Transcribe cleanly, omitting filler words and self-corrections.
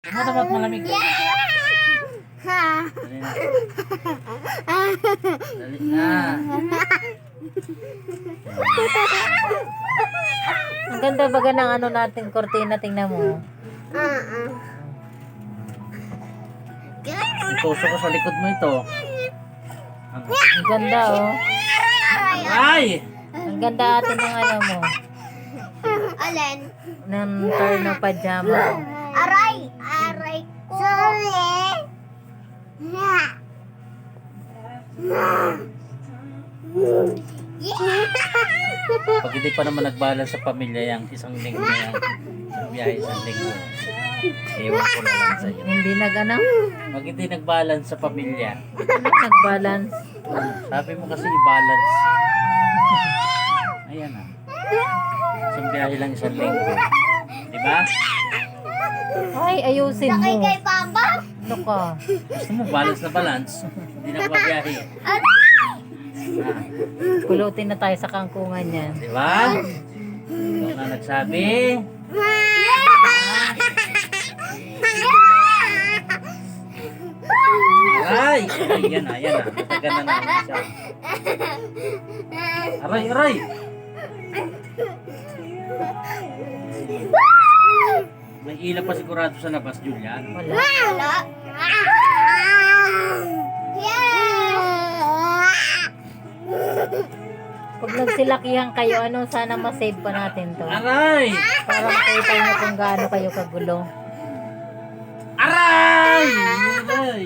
Ano dapat malamig? Dali na. Dali na. Ang ganda baga ng ano natin, kortina, tingnan mo. Ituso ko sa likod mo ito. Ang ganda, oh. Ay! Ang ganda atin ng ano mo. Alin? Ng turno pajama. Aray! Aray ko! Sorry! Pag hindi pa naman nagbalance sa pamilya yung isang linggo yan. Isang biyahe, isang linggo. Ewan ko na lang sa'yo. Hindi nag-ano? Pag hindi nagbalance sa pamilya, Nag-balance. sabi mo kasi i-balance. Ayan ah. Isang biyahe lang isang linggo. Diba? Ay, ayusin Sakay mo. kay Papa? Ano ka? Gusto mo balance na balance. Hindi na mabiyahe. Ah, Pulutin na tayo sa kangkungan yan. diba? Ikaw na nagsabi. Aray! Aray, yan ah, yan ah. Matagal na naman siya. Aray, aray! May ilaw pa sigurado sa labas, Julian. Wala. Wala. Pag nagsilakihan kayo, ano, sana masave pa natin to. Aray! Para makita nyo kung gaano kayo kagulo. Aray! Aray!